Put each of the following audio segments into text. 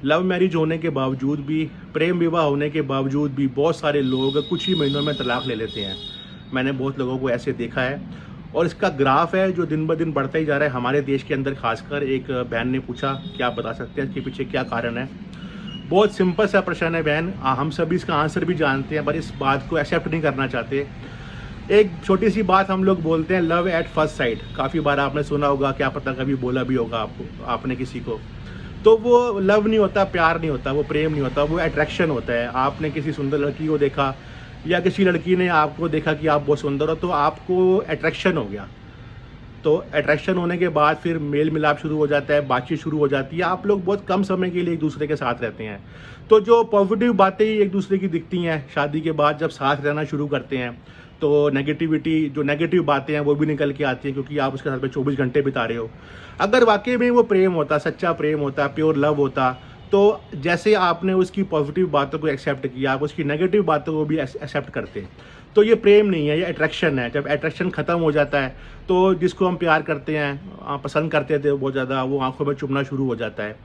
Love marriage होने के बावजूद भी, प्रेम विवाह होने के बावजूद भी बहुत सारे लोग कुछ ही महीनों में तलाक ले लेते हैं। मैंने बहुत लोगों को ऐसे देखा है और इसका ग्राफ है जो दिन ब दिन बढ़ता ही जा रहा है हमारे देश के अंदर। खासकर एक बहन ने पूछा, क्या आप बता सकते हैं इसके पीछे क्या कारण है? बहुत सिंपल सा प्रश्न है बहन, हम सभी इसका आंसर भी जानते हैं पर इस बात को एक्सेप्ट नहीं करना चाहते। एक छोटी सी बात हम लोग बोलते हैं, लव एट फर्स्ट साइट। काफ़ी बार आपने सुना होगा, क्या पता कभी बोला भी होगा आपने किसी को। तो वो लव नहीं होता, प्यार नहीं होता, वो प्रेम नहीं होता, वो अट्रैक्शन होता है। आपने किसी सुंदर लड़की को देखा या किसी लड़की ने आपको देखा कि आप बहुत सुंदर हो, तो आपको अट्रैक्शन हो गया। तो अट्रैक्शन होने के बाद फिर मेल मिलाप शुरू हो जाता है, बातचीत शुरू हो जाती है। आप लोग बहुत कम समय के लिए एक दूसरे के साथ रहते हैं। तो जो पॉजिटिव बातें एक दूसरे की दिखती हैं, शादी के बाद जब साथ रहना शुरू करते हैं तो नेगेटिविटी, जो नेगेटिव बातें हैं वो भी निकल के आती हैं, क्योंकि आप उसके साथ में 24 घंटे बिता रहे हो। अगर वाकई में वो प्रेम होता, सच्चा प्रेम होता, प्योर लव होता, तो जैसे आपने उसकी पॉजिटिव बातों को एक्सेप्ट किया, आप उसकी नेगेटिव बातों को भी एक्सेप्ट करते। तो ये प्रेम नहीं है, ये अट्रैक्शन है। जब अट्रैक्शन ख़त्म हो जाता है तो जिसको हम प्यार करते हैं, पसंद करते थे बहुत ज़्यादा, वो आंखों में चुभना शुरू हो जाता है।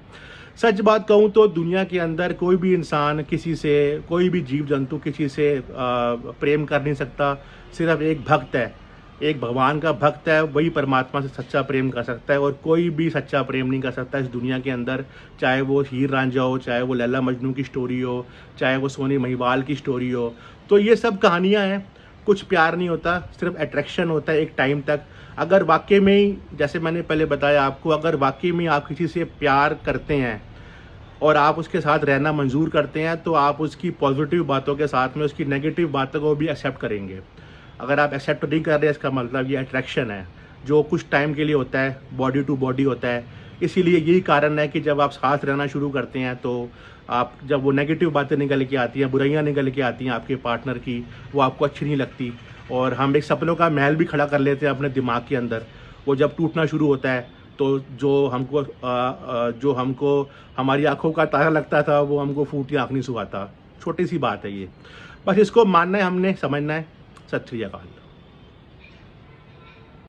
सच बात कहूँ तो दुनिया के अंदर कोई भी इंसान किसी से, कोई भी जीव जंतु किसी से प्रेम कर नहीं सकता। सिर्फ एक भक्त है, एक भगवान का भक्त है, वही परमात्मा से सच्चा प्रेम कर सकता है। और कोई भी सच्चा प्रेम नहीं कर सकता इस दुनिया के अंदर, चाहे वो हीर रांझा हो, चाहे वो लैला मजनू की स्टोरी हो, चाहे वो सोनी महिवाल की स्टोरी हो। तो ये सब कहानियाँ हैं। कुछ प्यार नहीं होता, सिर्फ अट्रैक्शन होता है एक टाइम तक। अगर वाकई में ही, जैसे मैंने पहले बताया आपको, अगर वाकई में आप किसी से प्यार करते हैं और आप उसके साथ रहना मंजूर करते हैं, तो आप उसकी पॉजिटिव बातों के साथ में उसकी नेगेटिव बातों को भी एक्सेप्ट करेंगे। अगर आप एक्सेप्ट नहीं कर रहे, इसका मतलब ये अट्रैक्शन है जो कुछ टाइम के लिए होता है, बॉडी टू बॉडी होता है। इसीलिए यही कारण है कि जब आप साथ रहना शुरू करते हैं तो आप, जब वो नेगेटिव बातें निकल के आती हैं, बुराइयां निकल के आती हैं आपके पार्टनर की, वो आपको अच्छी नहीं लगती। और हम एक सपनों का महल भी खड़ा कर लेते हैं अपने दिमाग के अंदर। वो जब टूटना शुरू होता है तो जो हमको हमारी आंखों का तारा लगता था, वो हमको फूटी आँख नहीं सुहाता। छोटी सी बात है ये, बस इसको मानना है, हमने समझना है। सत श्री अकाल।